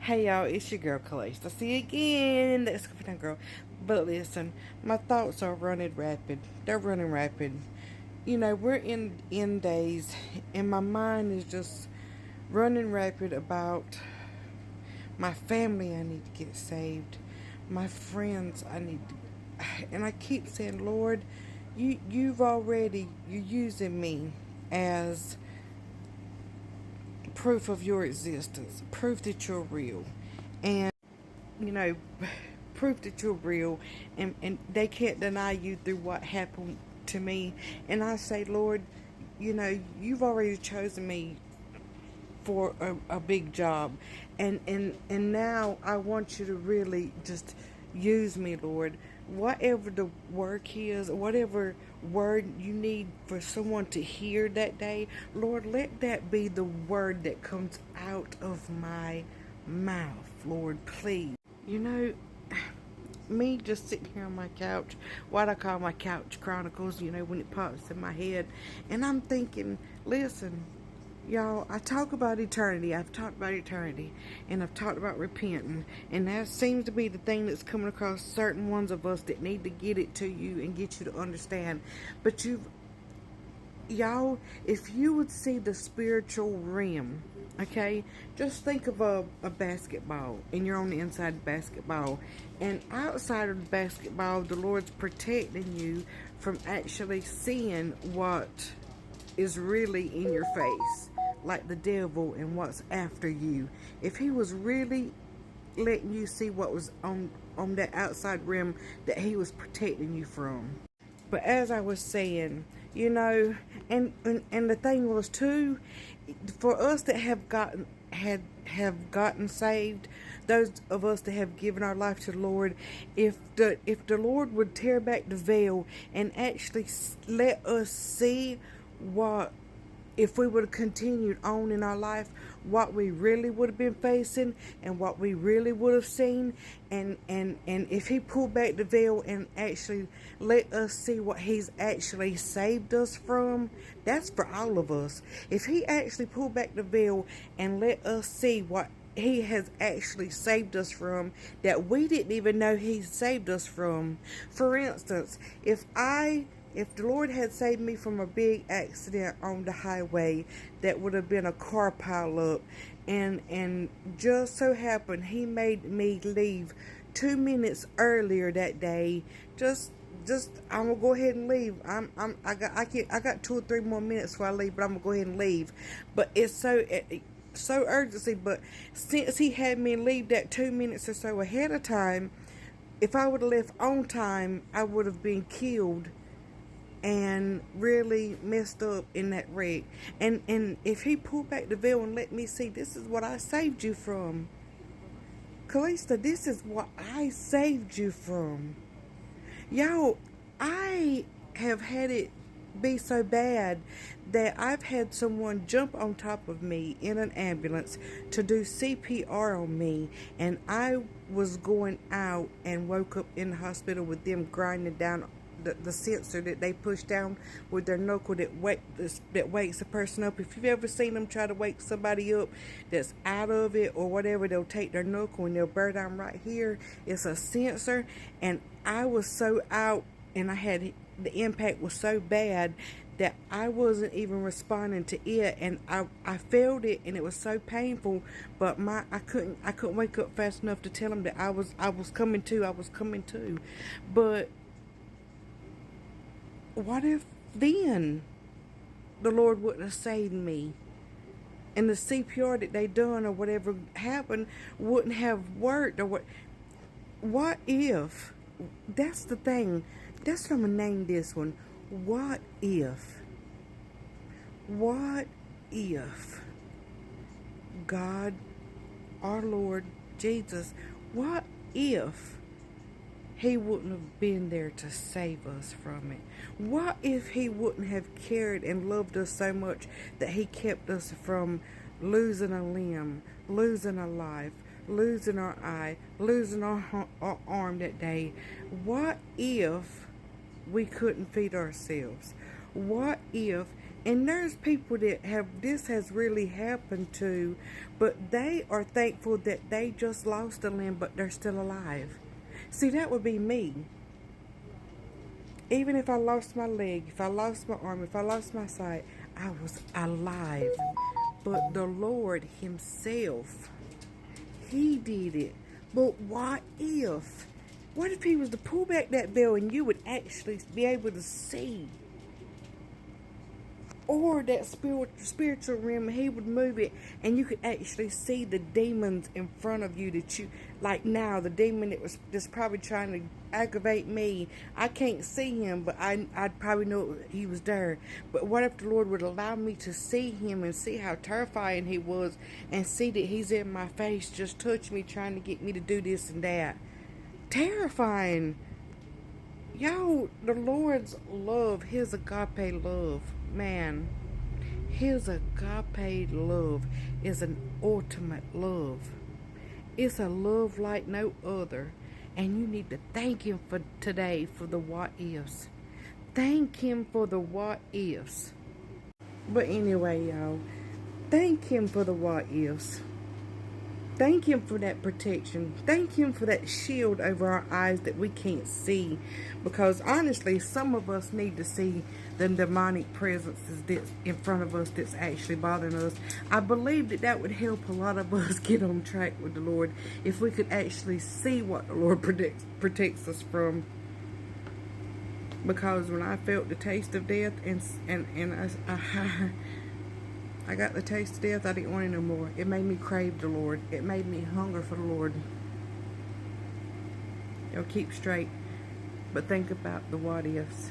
Hey y'all, it's your girl Calli. I see you again. That's Coffee Time Girl. But listen, my thoughts are running rapid. They're running rapid. You know, we're in end days, and my mind is just running rapid about my family. I need to get saved. My friends, I need to. And I keep saying, Lord, you're using me as proof of your existence, proof that you're real. And you know, proof that you're real, and they can't deny you through what happened to me. And I say, Lord, you've already chosen me for a big job, and now I want you to really just use me, Lord. Whatever the work is, whatever word you need for someone to hear that day, Lord, let that be the word that comes out of my mouth, Lord, please. You know, me just sitting here on my couch, what I call my couch chronicles, when it pops in my head, and I'm thinking, listen, y'all, I've talked about eternity, and I've talked about repenting, and that seems to be the thing that's coming across certain ones of us that need to get it to you and get you to understand. But y'all, if you would see the spiritual realm, okay, just think of a basketball, and you're on the inside of the basketball, and outside of the basketball, the Lord's protecting you from actually seeing what is really in your face, like the devil and what's after you. If he was really letting you see what was on that outside rim that he was protecting you from. But as I was saying, and the thing was too, for us that have gotten saved, those of us that have given our life to the Lord, if the Lord would tear back the veil and actually let us see what, if we would have continued on in our life, what we really would have been facing and what we really would have seen, and if he pulled back the veil and actually let us see what he's actually saved us from, that's for all of us. If he actually pulled back the veil and let us see what he has actually saved us from that we didn't even know he saved us from. For instance, if the Lord had saved me from a big accident on the highway that would have been a car pileup, and just so happened he made me leave 2 minutes earlier that day, just I'm gonna go ahead and leave. I got 2 or 3 more minutes before I leave, but I'm gonna go ahead and leave. But it's so urgency. But since he had me leave that 2 minutes or so ahead of time, if I would have left on time, I would have been killed and really messed up in that wreck. And if he pulled back the veil and let me see, this is what I saved you from. Calista, this is what I saved you from. Y'all, I have had it be so bad that I've had someone jump on top of me in an ambulance to do CPR on me, and I was going out and woke up in the hospital with them grinding down the sensor that they push down with their knuckle that wakes a person up. If you've ever seen them try to wake somebody up that's out of it or whatever, they'll take their knuckle and they'll bear down right here. It's a sensor, and I was so out, and the impact was so bad that I wasn't even responding to it, and I felt it, and it was so painful. But I couldn't wake up fast enough to tell them that I was coming to. But what if then the Lord wouldn't have saved me, and the CPR that they done or whatever happened wouldn't have worked, or what if? That's the thing. That's what I'm gonna name this one. What if God, our Lord Jesus, what if he wouldn't have been there to save us from it? What if he wouldn't have cared and loved us so much that he kept us from losing a limb, losing a life, losing our eye, losing our arm that day? What if we couldn't feed ourselves? What if And there's people that have this has really happened to, but they are thankful that they just lost a limb, but they're still alive. See, that would be me. Even if I lost my leg, if I lost my arm, if I lost my sight, I was alive. But the Lord Himself, He did it. But what if? What if He was to pull back that veil and you would actually be able to see? Or that spiritual realm, He would move it and you could actually see the demons in front of you that you, like now, the demon that's probably trying to aggravate me. I can't see him, but I'd probably know he was there. But what if the Lord would allow me to see him and see how terrifying he was and see that he's in my face, just touch me, trying to get me to do this and that. Terrifying. Yo, the Lord's love, His agape love, man, His agape love is an ultimate love. It's a love like no other. And you need to thank Him for today for the what ifs. Thank Him for the what ifs. But anyway, y'all, thank Him for the what ifs. Thank Him for that protection. Thank Him for that shield over our eyes that we can't see. Because honestly, some of us need to see the demonic presences that's in front of us that's actually bothering us. I believe that would help a lot of us get on track with the Lord if we could actually see what the Lord protects us from. Because when I felt the taste of death and I got the taste of death, I didn't want it no more. It made me crave the Lord. It made me hunger for the Lord. Y'all keep straight, but think about the what ifs.